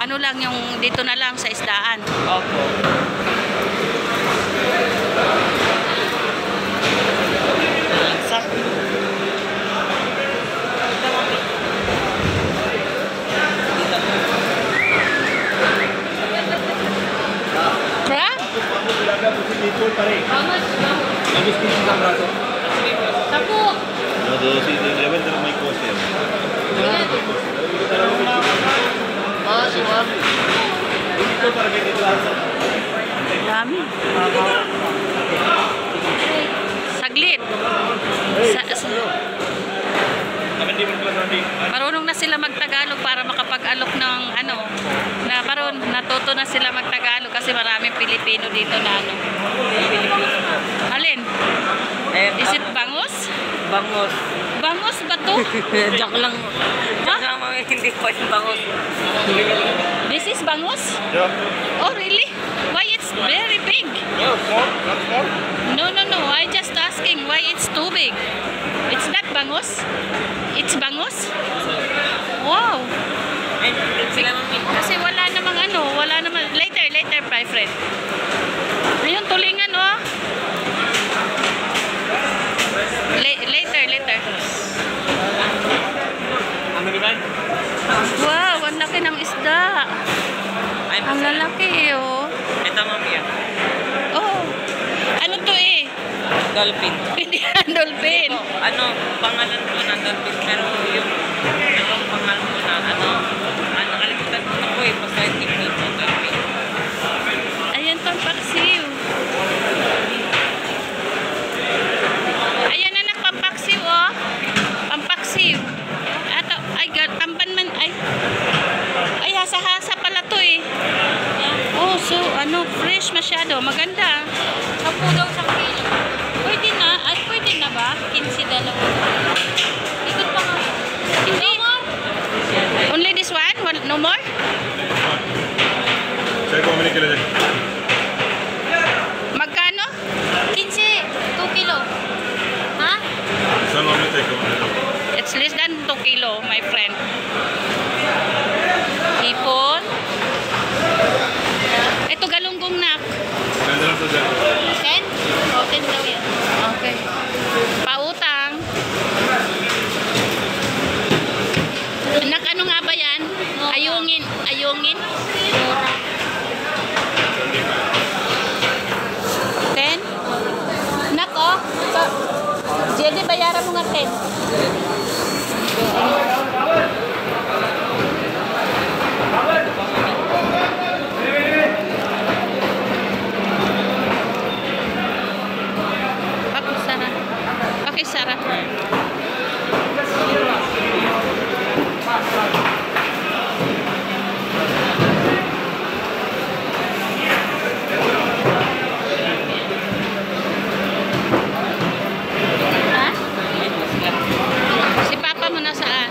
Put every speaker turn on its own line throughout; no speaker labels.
Ano lang yung dito na lang sa isdaan.
Opo. Sa
Crab? Tapo.
may cost yan.
Dami. Saglit. Marunong na sila magtagalog para makapag-alok ng ano, natuto na sila magtagalog kasi maraming Pilipino dito na ano. Alin? Is it bangus?
bangus.
Bangus ba to?
Joke lang. Joke lang, mami. Hindi po yung bangus.
This is bangus?
Yeah.
Oh, really? Why it's very big?
No, small. Not small.
No. I just asking why it's too big. It's not bangus? It's bangus? Wow.
Sila, mami.
Kasi wala namang ano, wala namang... Later, my friend. Ayun, tulingan, oh. Later. Wow, ang laki ng isda. Ang lalaki, oh.
Ito, mami.
Oh. Ano to eh?
Dolphin.
Hindi yan, dolphin.
Ano, pangalan ko na dolphin. Pero yung pangalan ko na, nakalimutan ko na po eh. Basta yung technique mo, dolphin.
Ayan, pampaksiw. Ayan, anak, pampaksiw, oh. Pampaksiw. Ato, ay, tamban man, ay, hasa-hasa pala to eh. Oh, so, fresh masyado. Maganda. 10 daw sa kilo. Pwede na ba? 15 dalawa. Ikot pa nga. Hindi. Only this one? No more? Magkano? 15. 2 kilo. Ha? It's less than 2 kilo, my friend. Hipon. Ito galunggong nak. 10? O, 10 daw yan. Okay. Pautang. Anak, ano nga ba yan? Ayungin. 10? Anak, oh. Jadi, bayaran mo nga 10. Okay, Sarah. Ha? Si Papa mo nasaan?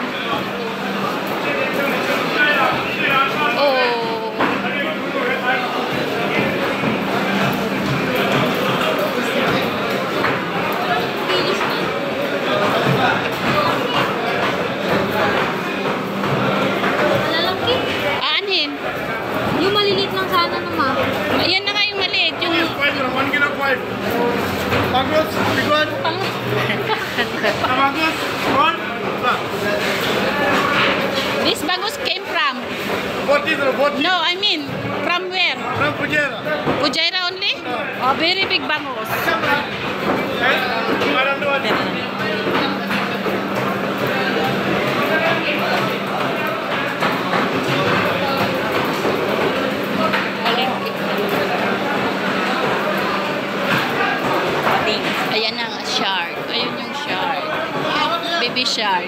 Oh.
Yung maliliit lang sana naman.
Ayan na nga yung maliit. Yung...
1 kilo 5. Bangus, big one. Bangus, small.
This bangus came from?
No,
No, I mean, from where?
from Fujairah.
Fujairah only? Oh, very big bangus. Ayan ang shark. Ayun yung shark. Baby shark.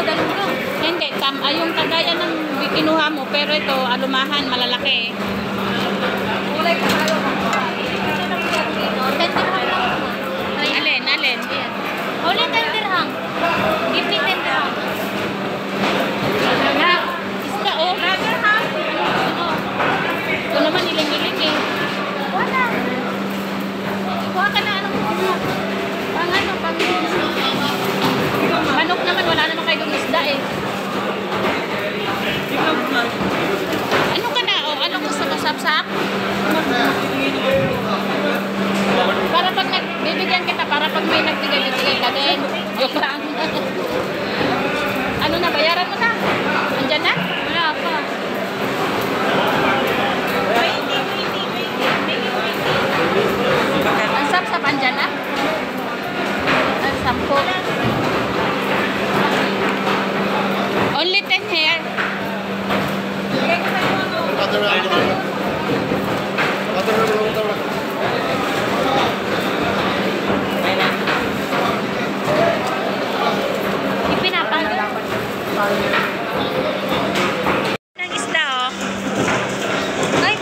Madalugong.
Hindi, yung kagaya ng kinuha mo, pero ito, alumahan, malalaki.
Kulay ka tayo. Tenderhang lang mo.
Alin?
Ayan. Only tenderhang. Give me tenderhang.
Na, isda, oh.
Tenderhang.
Ito naman, iling-iling eh.
Wala. Kuha ka na anong pang ano, pang
Manok naman, wala naman kayo dong isda eh.
Ikaw na.
Ano ka na? Oh, anong gusto mo, sapsap? Para pag bibigyan kita, para pag may nagbigay ka din. Joke lang. Ano na, bayaran mo na? Andyan na?
wala pa.
Ang sapsap, andyan na? Ang 10. Only 10 here.
Ipinapalo.
Ang isda, oh.
Ay,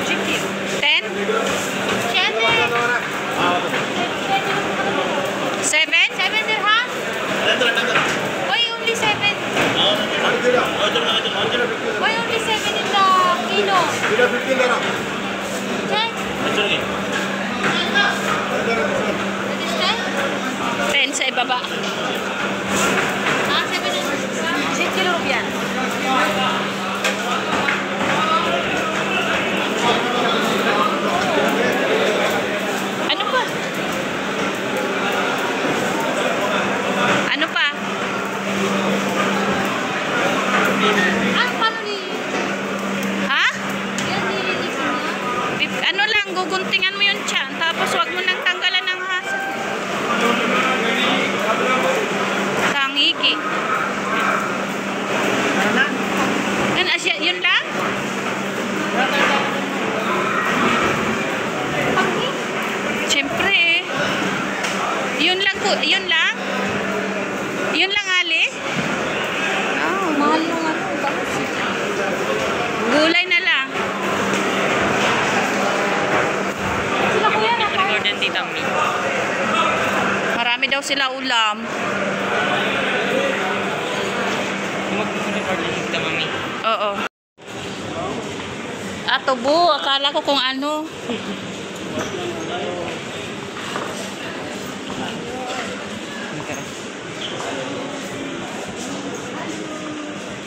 Chicken. 10?
syempre.
7?
7 dirham. Why only 7? Why only 7 in the kilo? Check. Understand?
10 sa ibaba.
Ah, 7 in
10 kilo rupiah. Ano pa? Ano pa?
Ah, paano ni?
Ha?
Yan nililis mo.
Ano lang, guguntingan mo yung tiyan, tapos wag mo nang tanggalan ng hasa. Tangigi. Yan, asya, yun lang?
Panghi?
Siyempre eh. Yun lang po, yun lang? Yun lang, Ali?
Ah, mahal yung ano. Bakit?
Gulay na lang.
Sila kuya na pa.
Gordon Tita Mi.
Marami daw sila ulam.
Magpupunta Gordon Tita Mami.
Oo. Atubo, akala ko kung ano.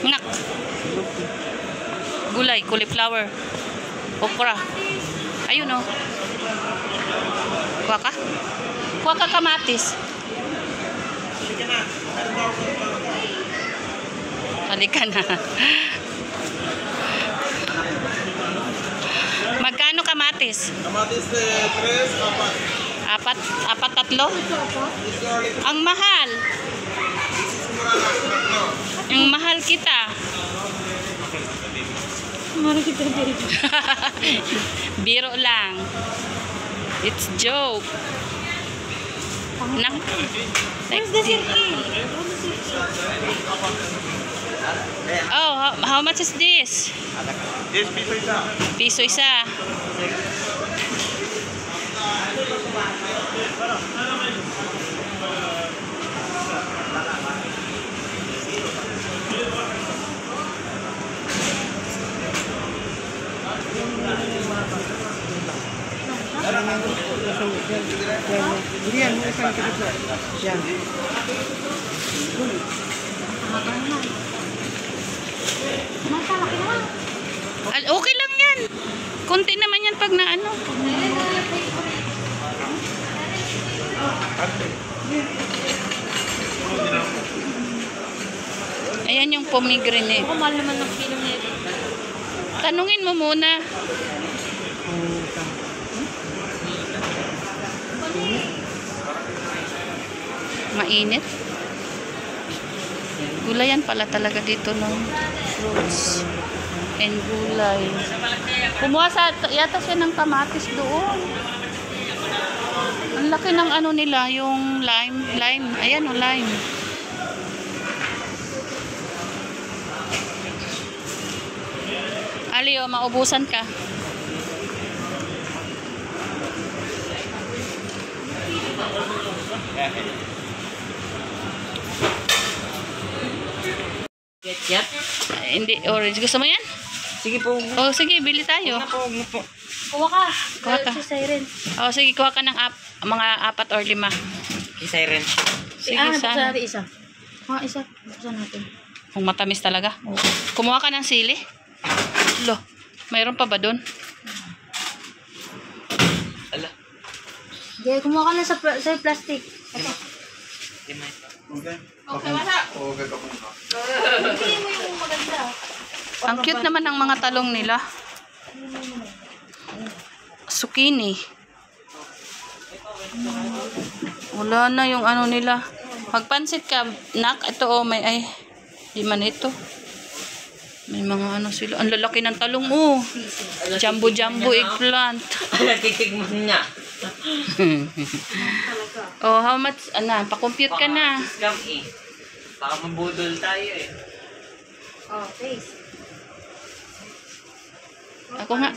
Nak. Gulay, cauliflower. Okra. Ayun oh. Kuha ka? Kuha ka kamatis. Halika na. Magkano kamatis?
Kamatis 3, 4.
Apat, tatlo? Ang mahal. Ang mahal kita.
Mahal kita din.
Biro lang. It's joke. Nak.
Where's the circle?
Oh, how much is this?
This piso isa.
Piso isa.
Durian mo isang kilo. Yan.
Masalaki naman.
Okay lang yan. Konti naman yan pag naano. Ayan yung pomegranate.
Ako mahal naman ng kilo nito.
Tanungin mo muna. Mainit. Gulayan pala talaga dito ng fruits and gulay. Kumuha yata siya ng kamatis doon. Ang laki ng ano nila, yung lime. Ayan o, lime. Ali, o, maubusan ka.
Ketchup?
Hindi, orange. Gusto mo yan?
Sige po.
Oh, sige, bili tayo.
Huwag na po.
Kuha ka.
Kuha ka.
Si Siren.
Oh, sige, kuha ka ng mga 4 or 5.
Siren.
Sige,
buksan
sana.
natin isa. Mga isa. Buksan natin.
Kung matamis talaga. Kumuha ka ng sili. Lo, mayroon pa ba doon?
Ala.
Hindi, kumuha ka na sa plastic. Ito.
Okay, wala. Okay, kapag ka.
Hindi mo yung maganda.
Ang cute naman ng mga talong nila. Zucchini. Wala na yung ano nila. Magpansit ka, nak. Ito oh, may ay. Di man ito. May mga ano sila. Ang lalaki ng talong oh. Jumbo eggplant.
Titigman niya.
Oh, how much? Ano, pa-compute ka na.
Scam eh. Baka mabudol tayo eh.
Oh, face.
Ako nga.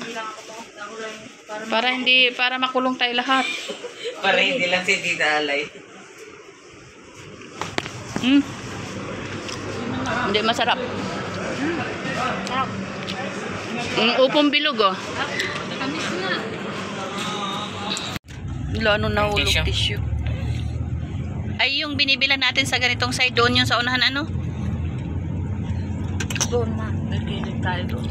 Para makulong tayo lahat.
Para hindi lang si Tita Alay.
Hindi masarap.
Sarap.
Upong bilog oh.
Tamis na.
Lalo nahulog
Tissue.
tissue. Ay, yung binibilan natin sa ganitong side, doon yung sa unahan ano?
Doon na. Nagkilig tayo doon.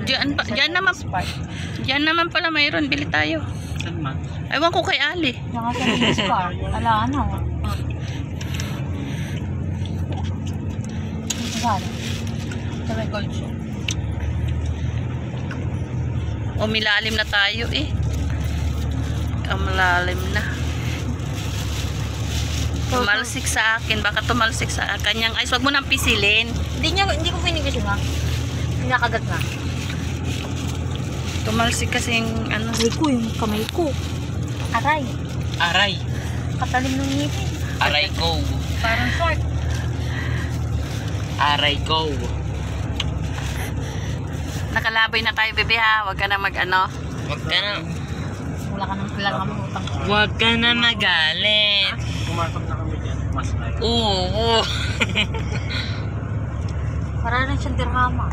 Diyan naman pala mayroon. Bili tayo.
Saan man?
Ewan ko kay Ali.
Nakasa ng scar. Ala, ano? Saan? Sa may gold shop.
Umilalim na tayo eh. Malalim na. Tumalsik sa akin. Baka tumalsik sa kanyang eyes. Wag mo nang pisilin.
Hindi ko pinigisin nga. Pinakagat na.
Tumalsik kasi yung ano.
Aray ko, yung kamay ko. Aray.
Aray.
Katalim ng ngipin.
Aray ko.
Parang short.
Aray ko.
Nakalabay na tayo, bebe ha. Wag ka na mag ano.
Huwag ka na.
Wala ka nang kilala kami utang.
Huwag ka na magalit.
Pumasok na kami dyan. Mas na.
Oo.
Para rin siyang dirhama.